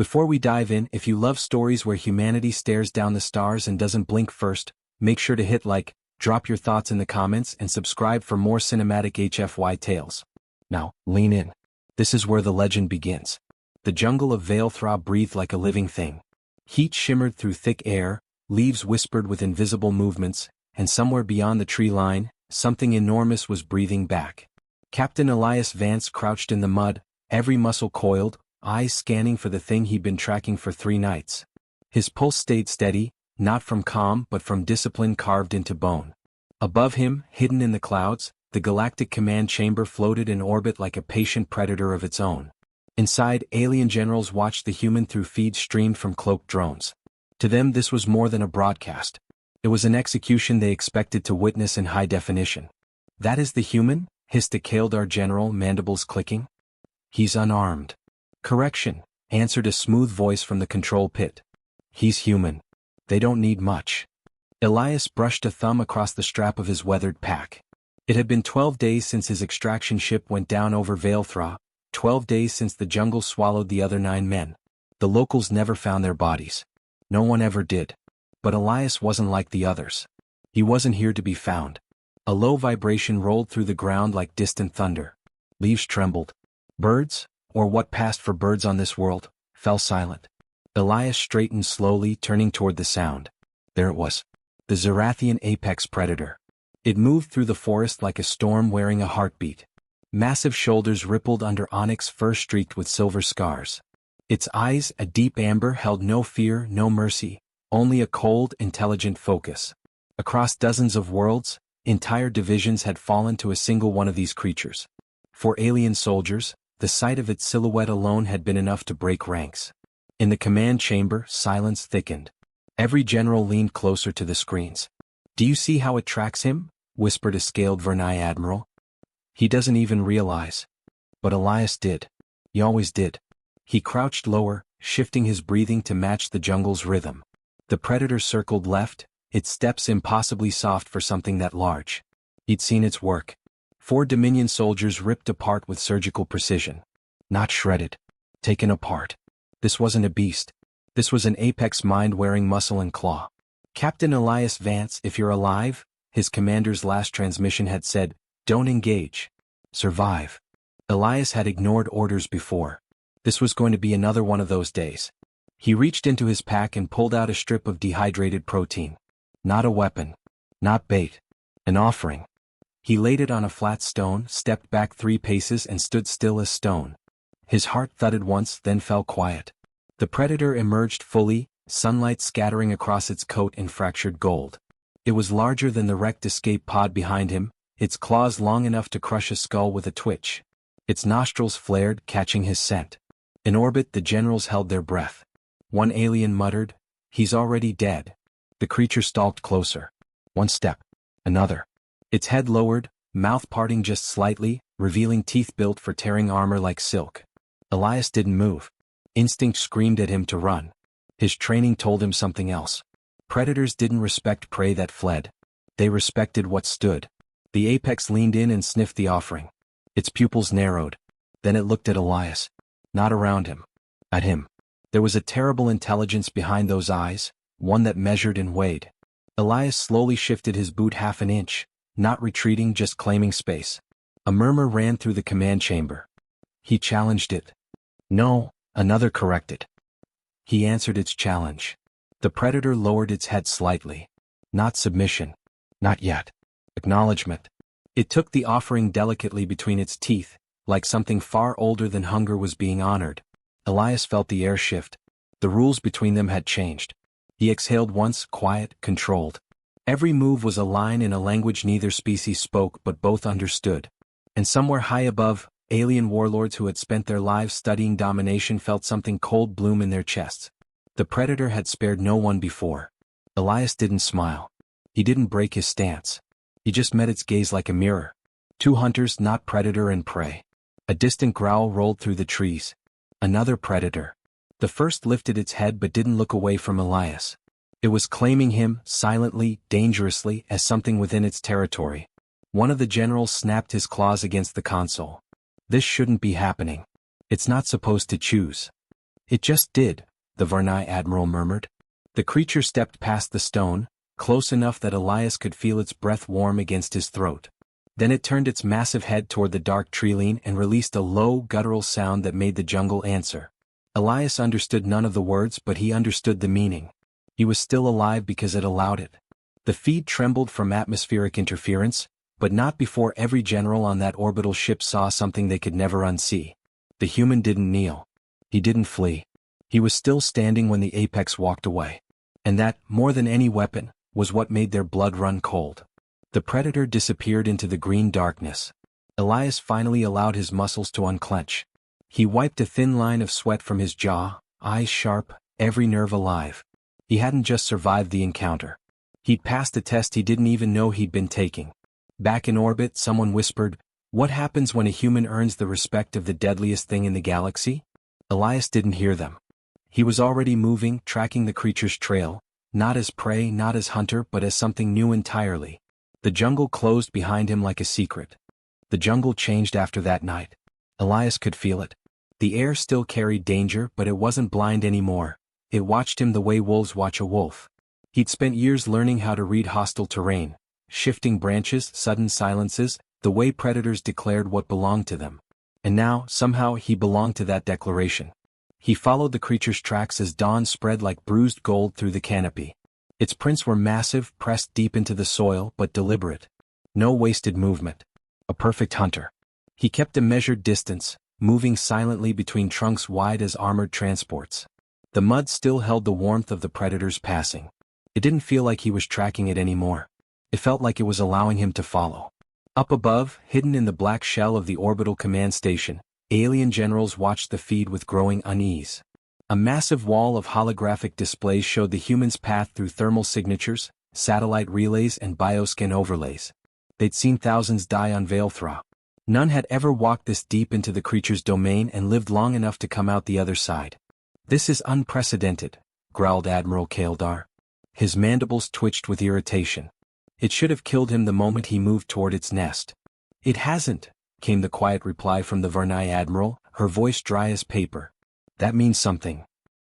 Before we dive in, if you love stories where humanity stares down the stars and doesn't blink first, make sure to hit like, drop your thoughts in the comments and subscribe for more cinematic HFY tales. Now, lean in. This is where the legend begins. The jungle of Valethra breathed like a living thing. Heat shimmered through thick air, leaves whispered with invisible movements, and somewhere beyond the tree line, something enormous was breathing back. Captain Elias Vance crouched in the mud, every muscle coiled, eyes scanning for the thing he'd been tracking for 3 nights. His pulse stayed steady, not from calm but from discipline carved into bone. Above him, hidden in the clouds, the galactic command chamber floated in orbit like a patient predator of its own. Inside, alien generals watched the human through feeds streamed from cloaked drones. To them this was more than a broadcast. It was an execution they expected to witness in high definition. "That is the human?" hissed a Kaldar general, mandibles clicking. "He's unarmed." "Correction," answered a smooth voice from the control pit. "He's human. They don't need much." Elias brushed a thumb across the strap of his weathered pack. It had been 12 days since his extraction ship went down over Valethra, 12 days since the jungle swallowed the other 9 men. The locals never found their bodies. No one ever did. But Elias wasn't like the others. He wasn't here to be found. A low vibration rolled through the ground like distant thunder. Leaves trembled. Birds, or what passed for birds on this world, fell silent. Elias straightened slowly, turning toward the sound. There it was. The Zerathian apex predator. It moved through the forest like a storm wearing a heartbeat. Massive shoulders rippled under onyx fur streaked with silver scars. Its eyes, a deep amber, held no fear, no mercy, only a cold, intelligent focus. Across dozens of worlds, entire divisions had fallen to a single one of these creatures. For alien soldiers, the sight of its silhouette alone had been enough to break ranks. In the command chamber, silence thickened. Every general leaned closer to the screens. "Do you see how it tracks him?" whispered a scaled Vernai admiral. "He doesn't even realize." But Elias did. He always did. He crouched lower, shifting his breathing to match the jungle's rhythm. The predator circled left, its steps impossibly soft for something that large. He'd seen its work. 4 Dominion soldiers ripped apart with surgical precision. Not shredded. Taken apart. This wasn't a beast. This was an apex mind wearing muscle and claw. "Captain Elias Vance, if you're alive," his commander's last transmission had said, "don't engage. Survive." Elias had ignored orders before. This was going to be another one of those days. He reached into his pack and pulled out a strip of dehydrated protein. Not a weapon. Not bait. An offering. He laid it on a flat stone, stepped back 3 paces and stood still as stone. His heart thudded once, then fell quiet. The predator emerged fully, sunlight scattering across its coat in fractured gold. It was larger than the wrecked escape pod behind him, its claws long enough to crush a skull with a twitch. Its nostrils flared, catching his scent. In orbit, the generals held their breath. One alien muttered, "He's already dead." The creature stalked closer. 1 step. Another. Its head lowered, mouth parting just slightly, revealing teeth built for tearing armor like silk. Elias didn't move. Instinct screamed at him to run. His training told him something else. Predators didn't respect prey that fled. They respected what stood. The apex leaned in and sniffed the offering. Its pupils narrowed. Then it looked at Elias. Not around him. At him. There was a terrible intelligence behind those eyes, one that measured and weighed. Elias slowly shifted his boot half an inch, not retreating, just claiming space. A murmur ran through the command chamber. He challenged it. "No," another corrected. He answered its challenge. The predator lowered its head slightly. Not submission. Not yet. Acknowledgement. It took the offering delicately between its teeth, like something far older than hunger was being honored. Elias felt the air shift. The rules between them had changed. He exhaled once, quiet, controlled. Every move was a line in a language neither species spoke but both understood. And somewhere high above, alien warlords who had spent their lives studying domination felt something cold bloom in their chests. The predator had spared no one before. Elias didn't smile. He didn't break his stance. He just met its gaze like a mirror. 2 hunters, not predator and prey. A distant growl rolled through the trees. Another predator. The first lifted its head but didn't look away from Elias. It was claiming him, silently, dangerously, as something within its territory. One of the generals snapped his claws against the console. "This shouldn't be happening. It's not supposed to choose." It just did, the Varnai admiral murmured. The creature stepped past the stone, close enough that Elias could feel its breath warm against his throat. Then it turned its massive head toward the dark treeline and released a low, guttural sound that made the jungle answer. Elias understood none of the words, but he understood the meaning. He was still alive because it allowed it. The feed trembled from atmospheric interference, but not before every general on that orbital ship saw something they could never unsee. The human didn't kneel. He didn't flee. He was still standing when the apex walked away. And that, more than any weapon, was what made their blood run cold. The predator disappeared into the green darkness. Elias finally allowed his muscles to unclench. He wiped a thin line of sweat from his jaw, eyes sharp, every nerve alive. He hadn't just survived the encounter. He'd passed a test he didn't even know he'd been taking. Back in orbit, someone whispered, "What happens when a human earns the respect of the deadliest thing in the galaxy?" Elias didn't hear them. He was already moving, tracking the creature's trail, not as prey, not as hunter, but as something new entirely. The jungle closed behind him like a secret. The jungle changed after that night. Elias could feel it. The air still carried danger, but it wasn't blind anymore. It watched him the way wolves watch a wolf. He'd spent years learning how to read hostile terrain, shifting branches, sudden silences, the way predators declared what belonged to them. And now, somehow, he belonged to that declaration. He followed the creature's tracks as dawn spread like bruised gold through the canopy. Its prints were massive, pressed deep into the soil, but deliberate. No wasted movement. A perfect hunter. He kept a measured distance, moving silently between trunks wide as armored transports. The mud still held the warmth of the predator's passing. It didn't feel like he was tracking it anymore. It felt like it was allowing him to follow. Up above, hidden in the black shell of the orbital command station, alien generals watched the feed with growing unease. A massive wall of holographic displays showed the human's path through thermal signatures, satellite relays and bioskin overlays. They'd seen thousands die on Veilthra. None had ever walked this deep into the creature's domain and lived long enough to come out the other side. "This is unprecedented," growled Admiral Kaldar. His mandibles twitched with irritation. It should have killed him the moment he moved toward its nest. "It hasn't," came the quiet reply from the Varnai admiral, her voice dry as paper. "That means something."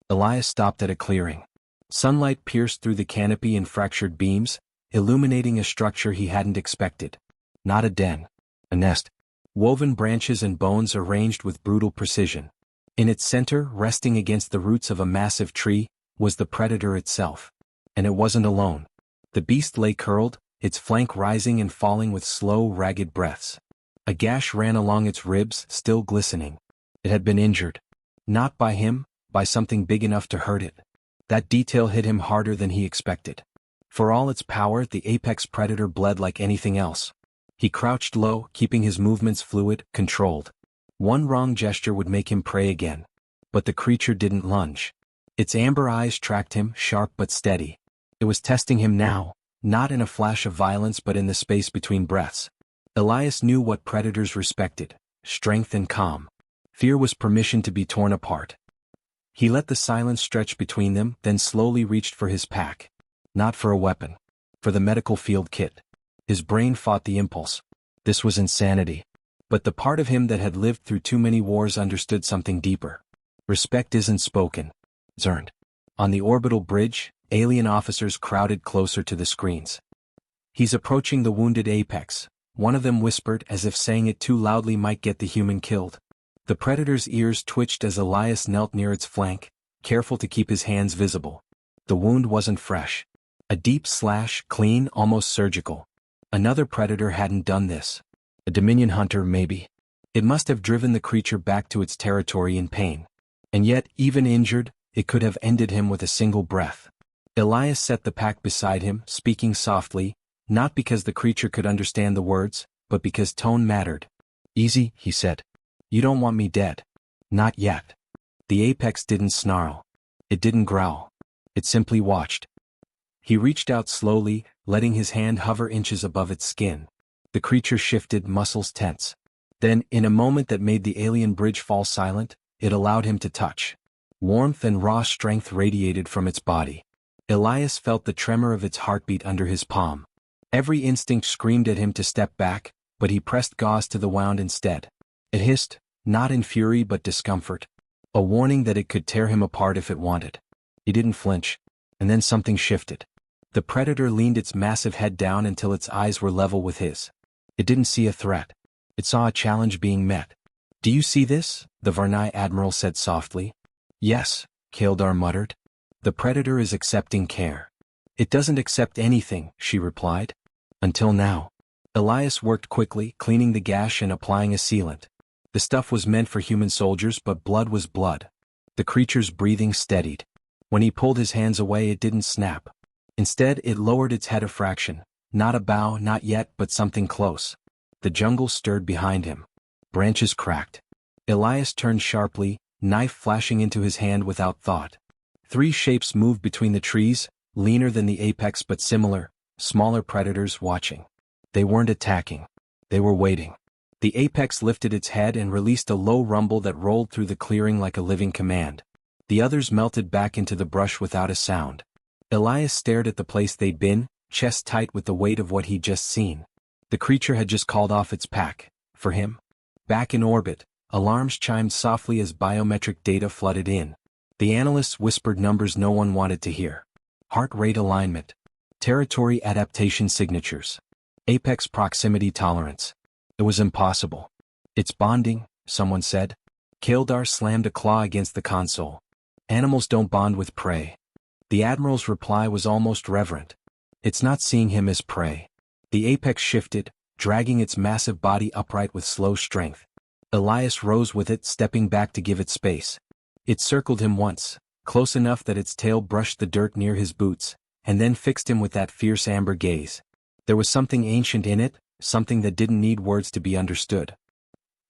Elias stopped at a clearing. Sunlight pierced through the canopy in fractured beams, illuminating a structure he hadn't expected. Not a den. A nest. Woven branches and bones arranged with brutal precision. In its center, resting against the roots of a massive tree, was the predator itself. And it wasn't alone. The beast lay curled, its flank rising and falling with slow, ragged breaths. A gash ran along its ribs, still glistening. It had been injured. Not by him, by something big enough to hurt it. That detail hit him harder than he expected. For all its power, the apex predator bled like anything else. He crouched low, keeping his movements fluid, controlled. One wrong gesture would make him prey again. But the creature didn't lunge. Its amber eyes tracked him, sharp but steady. It was testing him now, not in a flash of violence but in the space between breaths. Elias knew what predators respected: strength and calm. Fear was permission to be torn apart. He let the silence stretch between them, then slowly reached for his pack. Not for a weapon. For the medical field kit. His brain fought the impulse. This was insanity. But the part of him that had lived through too many wars understood something deeper. Respect isn't spoken. It's earned. On the orbital bridge, alien officers crowded closer to the screens. "He's approaching the wounded apex," one of them whispered, as if saying it too loudly might get the human killed. The predator's ears twitched as Elias knelt near its flank, careful to keep his hands visible. The wound wasn't fresh. A deep slash, clean, almost surgical. Another predator hadn't done this. A Dominion hunter, maybe. It must have driven the creature back to its territory in pain. And yet, even injured, it could have ended him with a single breath. Elias set the pack beside him, speaking softly, not because the creature could understand the words, but because tone mattered. "Easy," he said. "You don't want me dead." "Not yet." The apex didn't snarl. It didn't growl. It simply watched. He reached out slowly, letting his hand hover inches above its skin. The creature shifted, muscles tense. Then, in a moment that made the alien bridge fall silent, it allowed him to touch. Warmth and raw strength radiated from its body. Elias felt the tremor of its heartbeat under his palm. Every instinct screamed at him to step back, but he pressed gauze to the wound instead. It hissed, not in fury but discomfort. A warning that it could tear him apart if it wanted. He didn't flinch. And then something shifted. The predator leaned its massive head down until its eyes were level with his. It didn't see a threat. It saw a challenge being met. "Do you see this?" the Varnai admiral said softly. "Yes," Kildar muttered. "The predator is accepting care." "It doesn't accept anything," she replied. "Until now." Elias worked quickly, cleaning the gash and applying a sealant. The stuff was meant for human soldiers, but blood was blood. The creature's breathing steadied. When he pulled his hands away, it didn't snap. Instead, it lowered its head a fraction. Not a bow, not yet, but something close. The jungle stirred behind him. Branches cracked. Elias turned sharply, knife flashing into his hand without thought. 3 shapes moved between the trees, leaner than the apex but similar, smaller predators watching. They weren't attacking. They were waiting. The apex lifted its head and released a low rumble that rolled through the clearing like a living command. The others melted back into the brush without a sound. Elias stared at the place they'd been, chest tight with the weight of what he'd just seen. The creature had just called off its pack. For him. Back in orbit, alarms chimed softly as biometric data flooded in. The analysts whispered numbers no one wanted to hear. Heart rate alignment. Territory adaptation signatures. Apex proximity tolerance. It was impossible. "It's bonding," someone said. Kildar slammed a claw against the console. "Animals don't bond with prey." The admiral's reply was almost reverent. "It's not seeing him as prey." The apex shifted, dragging its massive body upright with slow strength. Elias rose with it, stepping back to give it space. It circled him once, close enough that its tail brushed the dirt near his boots, and then fixed him with that fierce amber gaze. There was something ancient in it, something that didn't need words to be understood.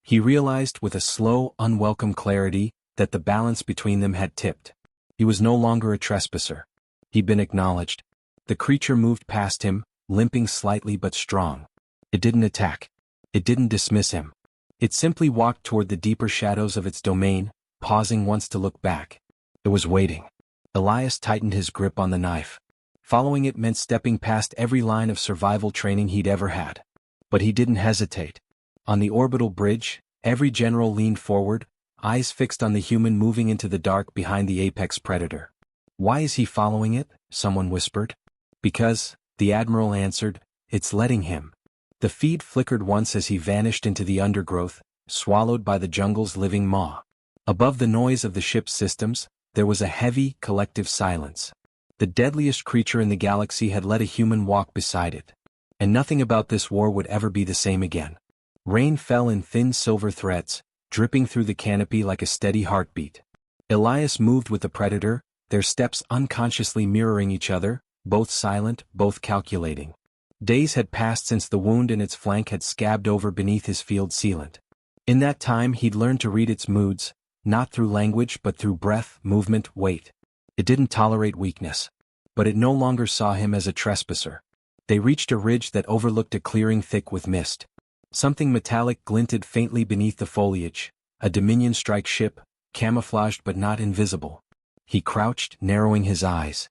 He realized with a slow, unwelcome clarity that the balance between them had tipped. He was no longer a trespasser. He'd been acknowledged. The creature moved past him, limping slightly but strong. It didn't attack. It didn't dismiss him. It simply walked toward the deeper shadows of its domain, pausing once to look back. It was waiting. Elias tightened his grip on the knife. Following it meant stepping past every line of survival training he'd ever had. But he didn't hesitate. On the orbital bridge, every general leaned forward, eyes fixed on the human moving into the dark behind the apex predator. "Why is he following it?" someone whispered. "Because," the admiral answered, "it's letting him." The feed flickered once as he vanished into the undergrowth, swallowed by the jungle's living maw. Above the noise of the ship's systems, there was a heavy, collective silence. The deadliest creature in the galaxy had let a human walk beside it. And nothing about this war would ever be the same again. Rain fell in thin silver threads, dripping through the canopy like a steady heartbeat. Elias moved with the predator, their steps unconsciously mirroring each other, both silent, both calculating. Days had passed since the wound in its flank had scabbed over beneath his field sealant. In that time he'd learned to read its moods, not through language but through breath, movement, weight. It didn't tolerate weakness. But it no longer saw him as a trespasser. They reached a ridge that overlooked a clearing thick with mist. Something metallic glinted faintly beneath the foliage, a Dominion strike ship, camouflaged but not invisible. He crouched, narrowing his eyes.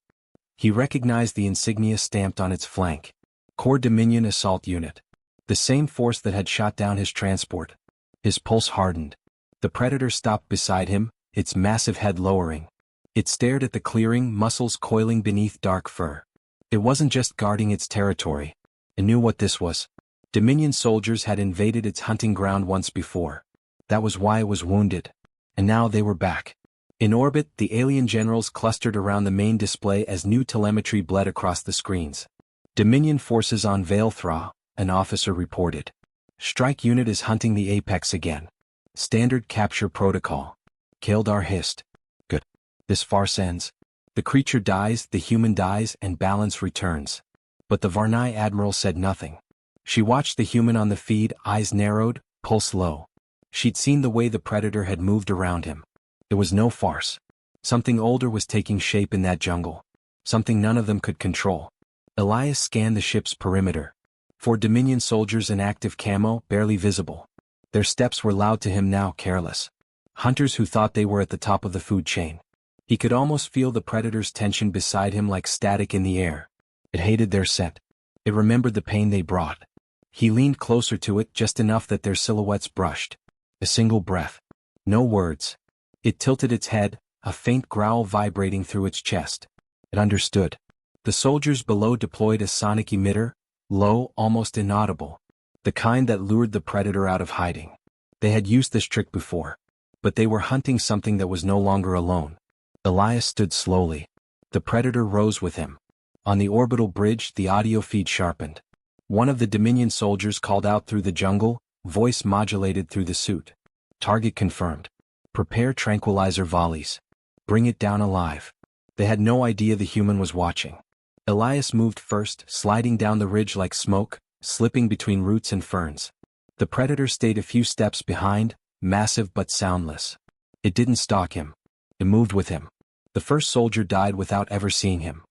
He recognized the insignia stamped on its flank. Core Dominion Assault Unit. The same force that had shot down his transport. His pulse hardened. The predator stopped beside him, its massive head lowering. It stared at the clearing, muscles coiling beneath dark fur. It wasn't just guarding its territory. It knew what this was. Dominion soldiers had invaded its hunting ground once before. That was why it was wounded. And now they were back. In orbit, the alien generals clustered around the main display as new telemetry bled across the screens. "Dominion forces on Veilthra," an officer reported. "Strike unit is hunting the apex again. Standard capture protocol." Kildar hissed. "Good. This farce ends. The creature dies, the human dies, and balance returns." But the Varnai admiral said nothing. She watched the human on the feed, eyes narrowed, pulse low. She'd seen the way the predator had moved around him. It was no farce. Something older was taking shape in that jungle. Something none of them could control. Elias scanned the ship's perimeter. 4 Dominion soldiers in active camo, barely visible. Their steps were loud to him now, careless. Hunters who thought they were at the top of the food chain. He could almost feel the predator's tension beside him like static in the air. It hated their scent. It remembered the pain they brought. He leaned closer to it, just enough that their silhouettes brushed. A single breath. No words. It tilted its head, a faint growl vibrating through its chest. It understood. The soldiers below deployed a sonic emitter, low, almost inaudible. The kind that lured the predator out of hiding. They had used this trick before. But they were hunting something that was no longer alone. Elias stood slowly. The predator rose with him. On the orbital bridge, the audio feed sharpened. One of the Dominion soldiers called out through the jungle, voice modulated through the suit. Target confirmed. Prepare tranquilizer volleys. Bring it down alive. They had no idea the human was watching. Elias moved first, sliding down the ridge like smoke, slipping between roots and ferns. The predator stayed a few steps behind, massive but soundless. It didn't stalk him. It moved with him. The first soldier died without ever seeing him.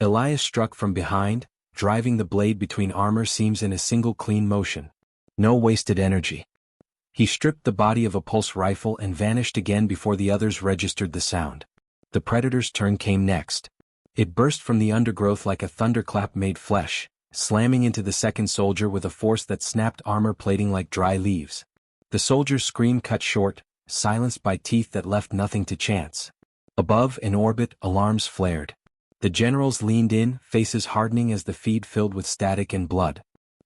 Elias struck from behind, driving the blade between armor seams in a single clean motion. No wasted energy. He stripped the body of a pulse rifle and vanished again before the others registered the sound. The predator's turn came next. It burst from the undergrowth like a thunderclap made flesh, slamming into the second soldier with a force that snapped armor plating like dry leaves. The soldier's scream cut short, silenced by teeth that left nothing to chance. Above, in orbit, alarms flared. The generals leaned in, faces hardening as the feed filled with static and blood.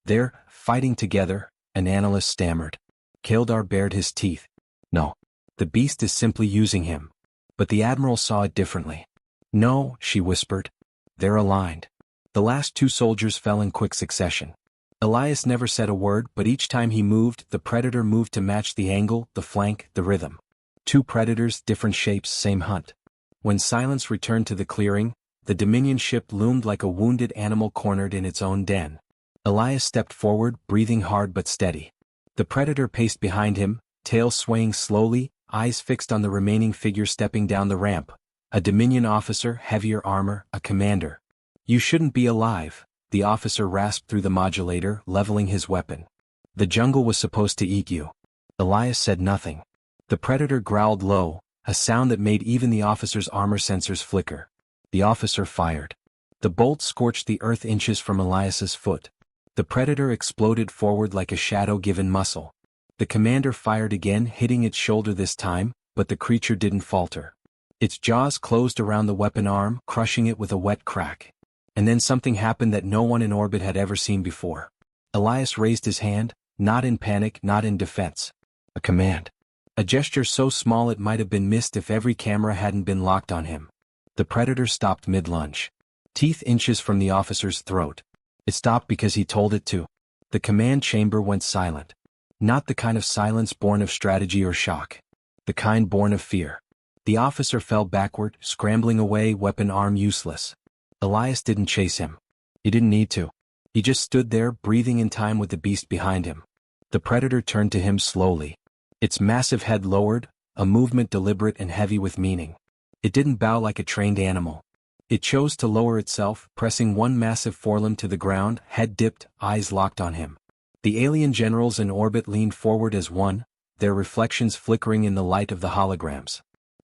They're fighting together, an analyst stammered. Kildar bared his teeth. No. The beast is simply using him. But the admiral saw it differently. No, she whispered. They're aligned. The last two soldiers fell in quick succession. Elias never said a word, but each time he moved, the predator moved to match the angle, the flank, the rhythm. Two predators, different shapes, same hunt. When silence returned to the clearing, the Dominion ship loomed like a wounded animal cornered in its own den. Elias stepped forward, breathing hard but steady. The predator paced behind him, tail swaying slowly, eyes fixed on the remaining figure stepping down the ramp. A Dominion officer, heavier armor, a commander. You shouldn't be alive, the officer rasped through the modulator, leveling his weapon. The jungle was supposed to eat you. Elias said nothing. The predator growled low, a sound that made even the officer's armor sensors flicker. The officer fired. The bolt scorched the earth inches from Elias's foot. The predator exploded forward like a shadow given muscle. The commander fired again, hitting its shoulder this time, but the creature didn't falter. Its jaws closed around the weapon arm, crushing it with a wet crack. And then something happened that no one in orbit had ever seen before. Elias raised his hand, not in panic, not in defense. A command. A gesture so small it might have been missed if every camera hadn't been locked on him. The predator stopped mid-lunge. Teeth inches from the officer's throat. It stopped because he told it to. The command chamber went silent. Not the kind of silence born of strategy or shock. The kind born of fear. The officer fell backward, scrambling away, weapon arm useless. Elias didn't chase him. He didn't need to. He just stood there, breathing in time with the beast behind him. The predator turned to him slowly. Its massive head lowered, a movement deliberate and heavy with meaning. It didn't bow like a trained animal. It chose to lower itself, pressing one massive forelimb to the ground, head dipped, eyes locked on him. The alien generals in orbit leaned forward as one, their reflections flickering in the light of the holograms.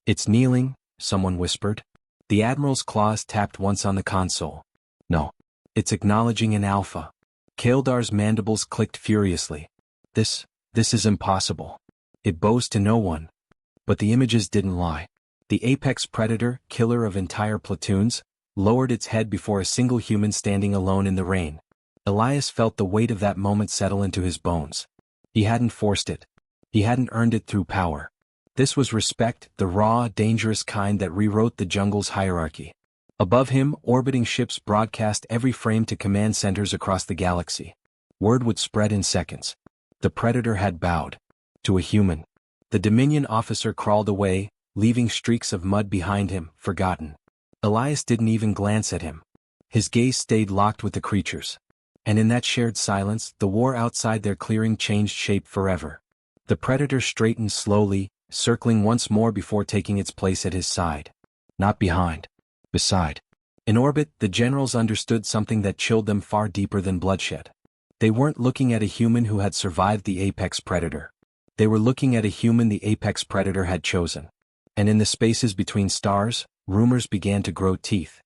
It's kneeling, someone whispered. The admiral's claws tapped once on the console. No. It's acknowledging an alpha. Kildar's mandibles clicked furiously. This is impossible. It bows to no one. But the images didn't lie. The apex predator, killer of entire platoons, lowered its head before a single human standing alone in the rain. Elias felt the weight of that moment settle into his bones. He hadn't forced it. He hadn't earned it through power. This was respect, the raw, dangerous kind that rewrote the jungle's hierarchy. Above him, orbiting ships broadcast every frame to command centers across the galaxy. Word would spread in seconds. The predator had bowed. To a human. The Dominion officer crawled away, leaving streaks of mud behind him, forgotten. Elias didn't even glance at him. His gaze stayed locked with the creatures. And in that shared silence, the war outside their clearing changed shape forever. The predator straightened slowly, circling once more before taking its place at his side. Not behind. Beside. In orbit, the generals understood something that chilled them far deeper than bloodshed. They weren't looking at a human who had survived the apex predator. They were looking at a human the apex predator had chosen. And in the spaces between stars, rumors began to grow teeth.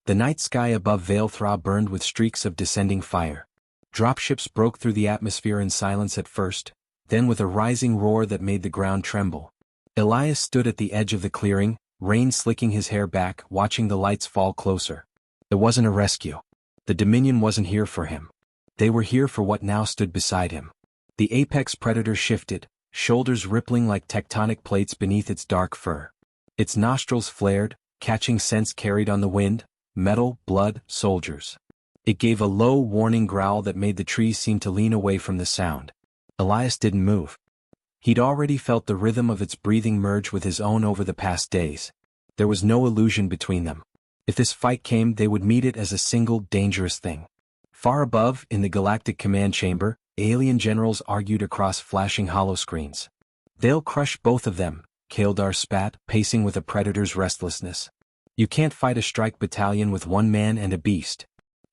The night sky above Veilthra burned with streaks of descending fire. Dropships broke through the atmosphere in silence at first, then with a rising roar that made the ground tremble. Elias stood at the edge of the clearing, rain slicking his hair back, watching the lights fall closer. It wasn't a rescue. The Dominion wasn't here for him. They were here for what now stood beside him. The apex predator shifted, shoulders rippling like tectonic plates beneath its dark fur. Its nostrils flared, catching scents carried on the wind: metal, blood, soldiers. It gave a low, warning growl that made the trees seem to lean away from the sound. Elias didn't move. He'd already felt the rhythm of its breathing merge with his own over the past days. There was no illusion between them. If this fight came, they would meet it as a single, dangerous thing. Far above, in the galactic command chamber, alien generals argued across flashing holoscreens. "They'll crush both of them," Kaeldar spat, pacing with a predator's restlessness. "You can't fight a strike battalion with one man and a beast."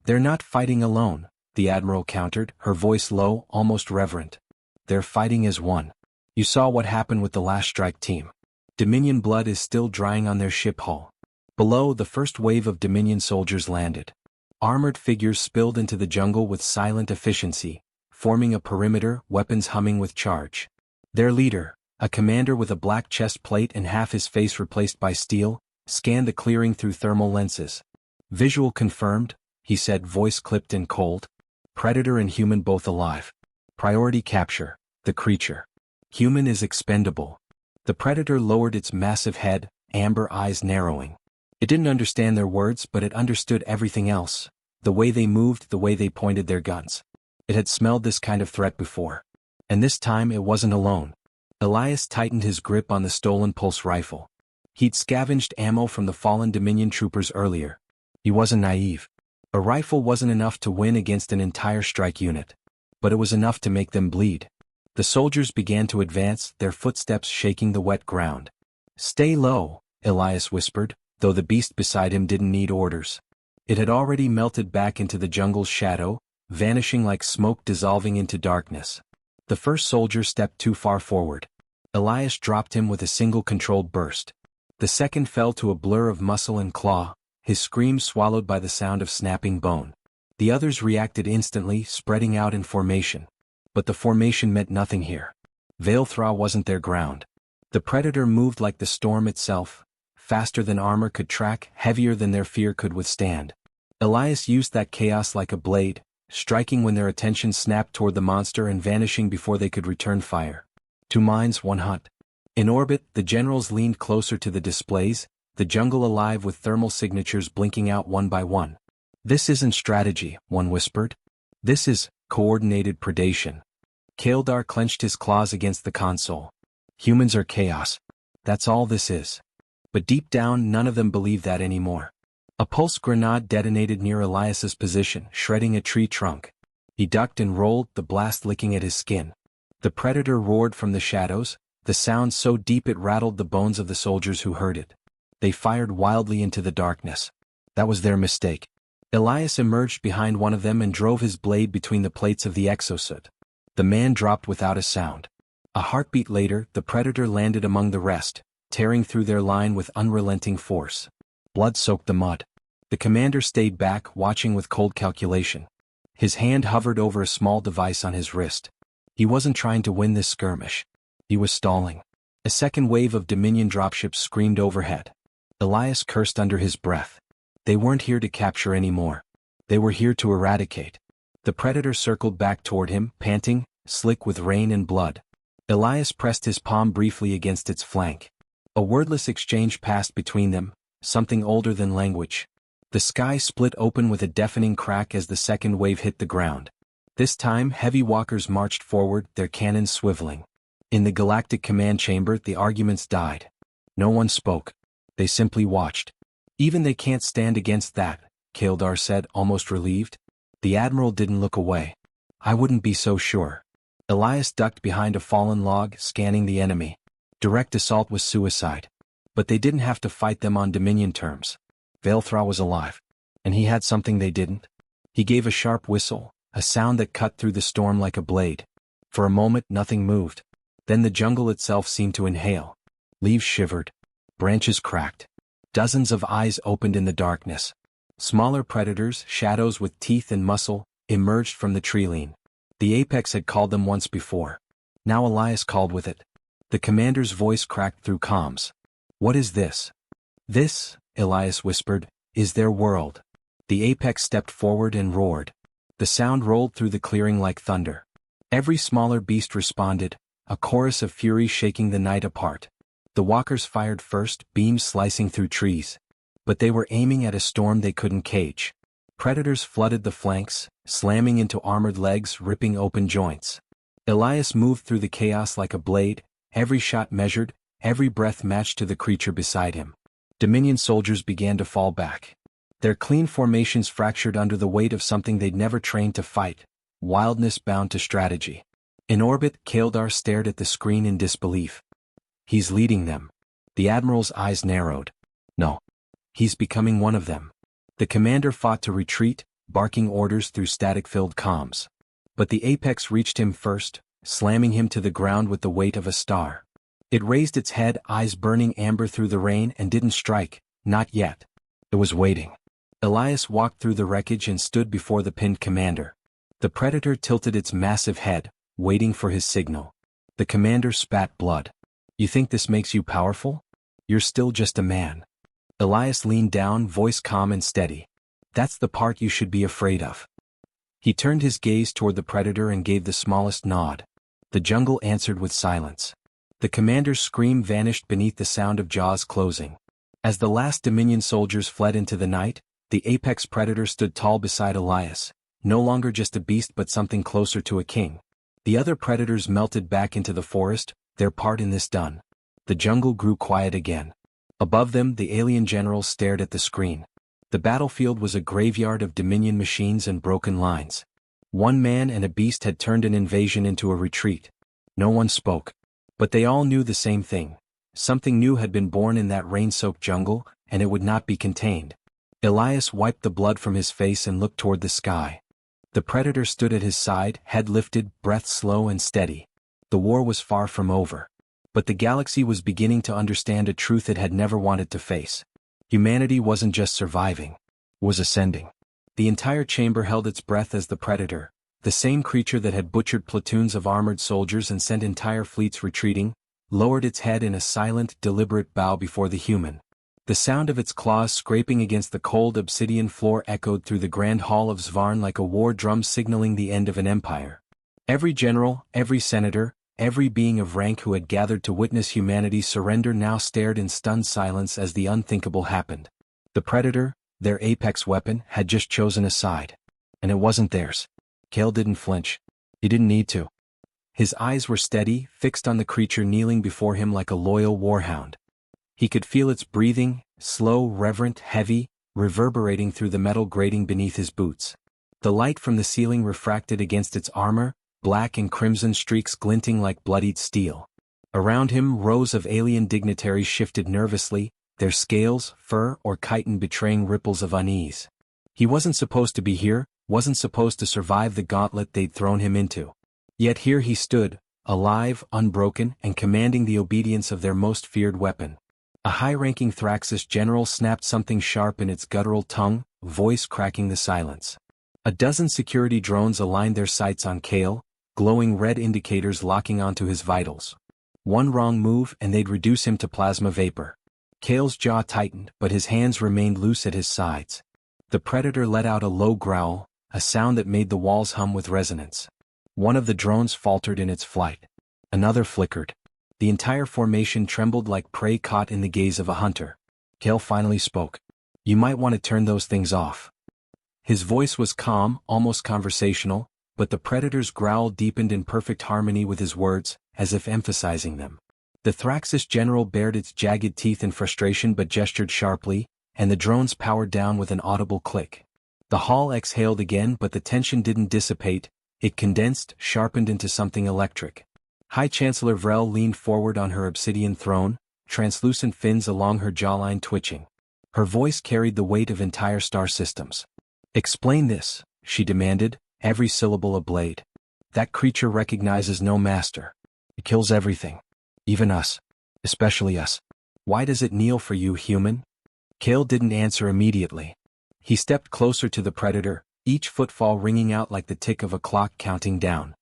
"They're not fighting alone," the Admiral countered, her voice low, almost reverent. "They're fighting as one. You saw what happened with the last strike team. Dominion blood is still drying on their ship hull." Below, the first wave of Dominion soldiers landed. Armored figures spilled into the jungle with silent efficiency, forming a perimeter, weapons humming with charge. Their leader, a commander with a black chest plate and half his face replaced by steel, scanned the clearing through thermal lenses. "Visual confirmed," he said, voice clipped and cold. "Predator and human both alive. Priority capture, the creature. Human is expendable." The predator lowered its massive head, amber eyes narrowing. It didn't understand their words, but it understood everything else: the way they moved, the way they pointed their guns. It had smelled this kind of threat before. And this time it wasn't alone. Elias tightened his grip on the stolen pulse rifle. He'd scavenged ammo from the fallen Dominion troopers earlier. He wasn't naive. A rifle wasn't enough to win against an entire strike unit. But it was enough to make them bleed. The soldiers began to advance, their footsteps shaking the wet ground. "Stay low," Elias whispered, though the beast beside him didn't need orders. It had already melted back into the jungle's shadow, vanishing like smoke dissolving into darkness. The first soldier stepped too far forward. Elias dropped him with a single controlled burst. The second fell to a blur of muscle and claw, his scream swallowed by the sound of snapping bone. The others reacted instantly, spreading out in formation. But the formation meant nothing here. Veilthra wasn't their ground. The predator moved like the storm itself, faster than armor could track, heavier than their fear could withstand. Elias used that chaos like a blade, striking when their attention snapped toward the monster and vanishing before they could return fire. 2 minds, 1 hut. In orbit, the generals leaned closer to the displays, the jungle alive with thermal signatures blinking out one by one. "This isn't strategy," one whispered. "This is coordinated predation." Kaeldar clenched his claws against the console. "Humans are chaos. That's all this is." But deep down, none of them believed that anymore. A pulse grenade detonated near Elias's position, shredding a tree trunk. He ducked and rolled, the blast licking at his skin. The predator roared from the shadows, the sound so deep it rattled the bones of the soldiers who heard it. They fired wildly into the darkness. That was their mistake. Elias emerged behind one of them and drove his blade between the plates of the exosuit. The man dropped without a sound. A heartbeat later, the predator landed among the rest, tearing through their line with unrelenting force. Blood soaked the mud. The commander stayed back, watching with cold calculation. His hand hovered over a small device on his wrist. He wasn't trying to win this skirmish. He was stalling. A second wave of Dominion dropships screamed overhead. Elias cursed under his breath. They weren't here to capture anymore. They were here to eradicate. The predator circled back toward him, panting, slick with rain and blood. Elias pressed his palm briefly against its flank. A wordless exchange passed between them, something older than language. The sky split open with a deafening crack as the second wave hit the ground. This time, heavy walkers marched forward, their cannons swiveling. In the galactic command chamber, the arguments died. No one spoke. They simply watched. "Even they can't stand against that," Kaeldar said, almost relieved. The Admiral didn't look away. "I wouldn't be so sure." Elias ducked behind a fallen log, scanning the enemy. Direct assault was suicide. But they didn't have to fight them on Dominion terms. Veilthra was alive. And he had something they didn't. He gave a sharp whistle, a sound that cut through the storm like a blade. For a moment, nothing moved. Then the jungle itself seemed to inhale. Leaves shivered. Branches cracked. Dozens of eyes opened in the darkness. Smaller predators, shadows with teeth and muscle, emerged from the tree line. The apex had called them once before. Now Elias called with it. The commander's voice cracked through comms. "What is this?" "This," Elias whispered, "is their world." The apex stepped forward and roared. The sound rolled through the clearing like thunder. Every smaller beast responded, a chorus of fury shaking the night apart. The walkers fired first, beams slicing through trees. But they were aiming at a storm they couldn't cage. Predators flooded the flanks, slamming into armored legs, ripping open joints. Elias moved through the chaos like a blade, every shot measured, every breath matched to the creature beside him. Dominion soldiers began to fall back. Their clean formations fractured under the weight of something they'd never trained to fight, wildness bound to strategy. In orbit, Kaeldar stared at the screen in disbelief. "He's leading them." The admiral's eyes narrowed. "No. He's becoming one of them." The commander fought to retreat, barking orders through static-filled comms. But the apex reached him first, slamming him to the ground with the weight of a star. It raised its head, eyes burning amber through the rain, and didn't strike, not yet. It was waiting. Elias walked through the wreckage and stood before the pinned commander. The predator tilted its massive head, waiting for his signal. The commander spat blood. "You think this makes you powerful? You're still just a man." Elias leaned down, voice calm and steady. "That's the part you should be afraid of." He turned his gaze toward the predator and gave the smallest nod. The jungle answered with silence. The commander's scream vanished beneath the sound of jaws closing. As the last Dominion soldiers fled into the night, the apex predator stood tall beside Elias, no longer just a beast but something closer to a king. The other predators melted back into the forest, their part in this done. The jungle grew quiet again. Above them, the alien generals stared at the screen. The battlefield was a graveyard of Dominion machines and broken lines. One man and a beast had turned an invasion into a retreat. No one spoke. But they all knew the same thing. Something new had been born in that rain-soaked jungle, and it would not be contained. Elias wiped the blood from his face and looked toward the sky. The predator stood at his side, head lifted, breath slow and steady. The war was far from over. But the galaxy was beginning to understand a truth it had never wanted to face. Humanity wasn't just surviving, it was ascending. The entire chamber held its breath as the predator, the same creature that had butchered platoons of armored soldiers and sent entire fleets retreating, lowered its head in a silent, deliberate bow before the human. The sound of its claws scraping against the cold obsidian floor echoed through the grand hall of Zvarn like a war drum signaling the end of an empire. Every general, every senator, every being of rank who had gathered to witness humanity's surrender now stared in stunned silence as the unthinkable happened. The predator, their apex weapon, had just chosen a side. And it wasn't theirs. Kael didn't flinch. He didn't need to. His eyes were steady, fixed on the creature kneeling before him like a loyal warhound. He could feel its breathing, slow, reverent, heavy, reverberating through the metal grating beneath his boots. The light from the ceiling refracted against its armor, black and crimson streaks glinting like bloodied steel. Around him, rows of alien dignitaries shifted nervously, their scales, fur, or chitin betraying ripples of unease. He wasn't supposed to be here, wasn't supposed to survive the gauntlet they'd thrown him into. Yet here he stood, alive, unbroken, and commanding the obedience of their most feared weapon. A high-ranking Thraxis general snapped something sharp in its guttural tongue, voice cracking the silence. A dozen security drones aligned their sights on Kael, glowing red indicators locking onto his vitals. One wrong move and they'd reduce him to plasma vapor. Kael's jaw tightened, but his hands remained loose at his sides. The predator let out a low growl, a sound that made the walls hum with resonance. One of the drones faltered in its flight. Another flickered. The entire formation trembled like prey caught in the gaze of a hunter. Kael finally spoke. "You might want to turn those things off." His voice was calm, almost conversational, but the predator's growl deepened in perfect harmony with his words, as if emphasizing them. The Thraxis general bared its jagged teeth in frustration but gestured sharply, and the drones powered down with an audible click. The hall exhaled again, but the tension didn't dissipate, it condensed, sharpened into something electric. High Chancellor Vrel leaned forward on her obsidian throne, translucent fins along her jawline twitching. Her voice carried the weight of entire star systems. "Explain this," she demanded, every syllable a blade. "That creature recognizes no master. It kills everything. Even us. Especially us. Why does it kneel for you, human?" Kael didn't answer immediately. He stepped closer to the predator, each footfall ringing out like the tick of a clock counting down.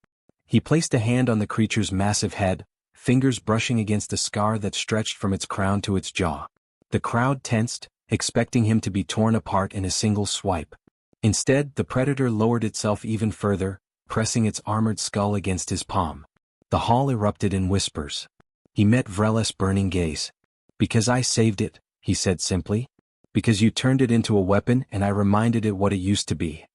He placed a hand on the creature's massive head, fingers brushing against a scar that stretched from its crown to its jaw. The crowd tensed, expecting him to be torn apart in a single swipe. Instead, the predator lowered itself even further, pressing its armored skull against his palm. The hall erupted in whispers. He met Vrela's burning gaze. "Because I saved it," he said simply. "Because you turned it into a weapon and I reminded it what it used to be."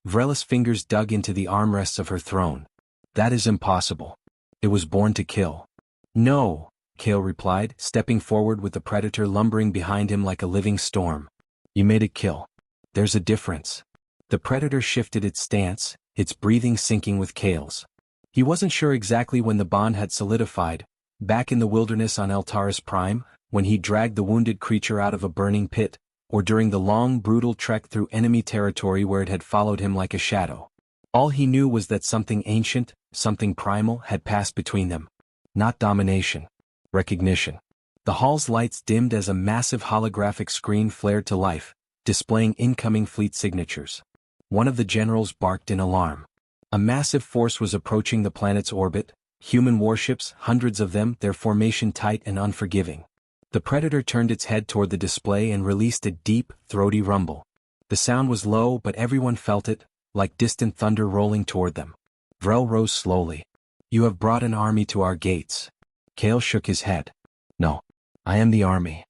Vrela's fingers dug into the armrests of her throne. "That is impossible. It was born to kill." "No," Kale replied, stepping forward with the predator lumbering behind him like a living storm. "You made it kill. There's a difference." The predator shifted its stance, its breathing syncing with Kale's. He wasn't sure exactly when the bond had solidified, back in the wilderness on Eltaris Prime, when he dragged the wounded creature out of a burning pit, or during the long brutal trek through enemy territory where it had followed him like a shadow. All he knew was that something ancient, something primal had passed between them. Not domination. Recognition. The hall's lights dimmed as a massive holographic screen flared to life, displaying incoming fleet signatures. One of the generals barked in alarm. A massive force was approaching the planet's orbit, human warships, hundreds of them, their formation tight and unforgiving. The predator turned its head toward the display and released a deep, throaty rumble. The sound was low but everyone felt it, like distant thunder rolling toward them. Vrel rose slowly. "You have brought an army to our gates." Kale shook his head. "No. I am the army."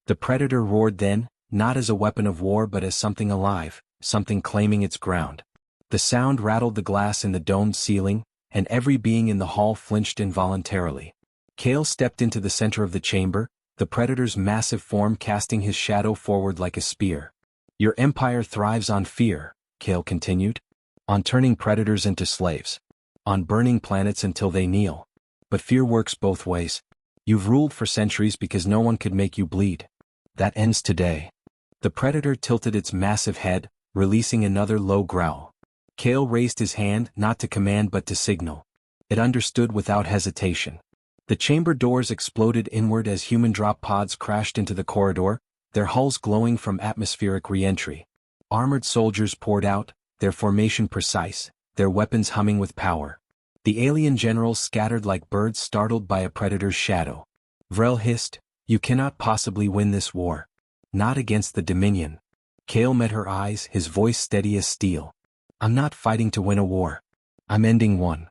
The predator roared then, not as a weapon of war but as something alive, something claiming its ground. The sound rattled the glass in the domed ceiling, and every being in the hall flinched involuntarily. Kale stepped into the center of the chamber, the predator's massive form casting his shadow forward like a spear. "Your empire thrives on fear," Kale continued. "On turning predators into slaves. On burning planets until they kneel. But fear works both ways. You've ruled for centuries because no one could make you bleed. That ends today." The predator tilted its massive head, releasing another low growl. Kale raised his hand not to command but to signal. It understood without hesitation. The chamber doors exploded inward as human drop pods crashed into the corridor, their hulls glowing from atmospheric re-entry. Armored soldiers poured out, their formation precise, their weapons humming with power. The alien generals scattered like birds startled by a predator's shadow. Vrel hissed, "You cannot possibly win this war. Not against the Dominion." Kale met her eyes, his voice steady as steel. "I'm not fighting to win a war. I'm ending one."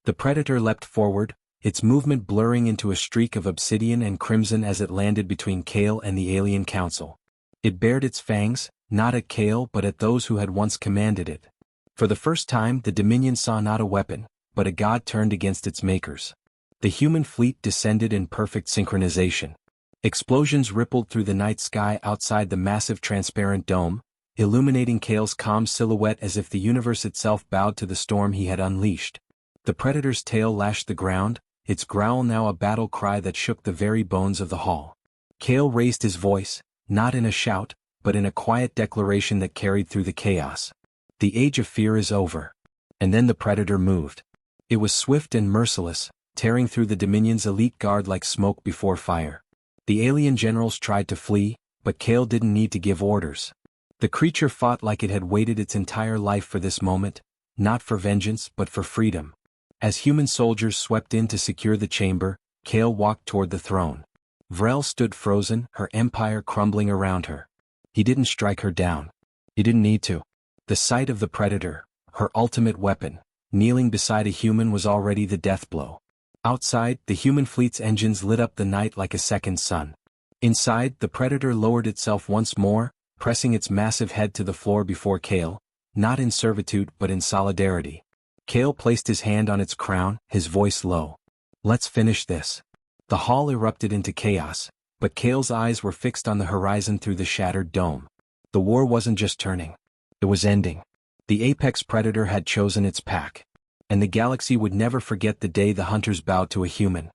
The predator leapt forward, its movement blurring into a streak of obsidian and crimson as it landed between Kale and the alien council. It bared its fangs, not at Kale but at those who had once commanded it. For the first time the Dominion saw not a weapon, but a god turned against its makers. The human fleet descended in perfect synchronization. Explosions rippled through the night sky outside the massive transparent dome, illuminating Kale's calm silhouette as if the universe itself bowed to the storm he had unleashed. The predator's tail lashed the ground, its growl now a battle cry that shook the very bones of the hall. Kale raised his voice, not in a shout, but in a quiet declaration that carried through the chaos. "The age of fear is over." And then the predator moved. It was swift and merciless, tearing through the Dominion's elite guard like smoke before fire. The alien generals tried to flee, but Kale didn't need to give orders. The creature fought like it had waited its entire life for this moment, not for vengeance but for freedom. As human soldiers swept in to secure the chamber, Kale walked toward the throne. Vrel stood frozen, her empire crumbling around her. He didn't strike her down. He didn't need to. The sight of the predator, her ultimate weapon, kneeling beside a human was already the death blow. Outside, the human fleet's engines lit up the night like a second sun. Inside, the predator lowered itself once more, pressing its massive head to the floor before Kale, not in servitude but in solidarity. Kale placed his hand on its crown, his voice low. "Let's finish this." The hall erupted into chaos, but Kale's eyes were fixed on the horizon through the shattered dome. The war wasn't just turning. It was ending. The apex predator had chosen its pack. And the galaxy would never forget the day the hunters bowed to a human.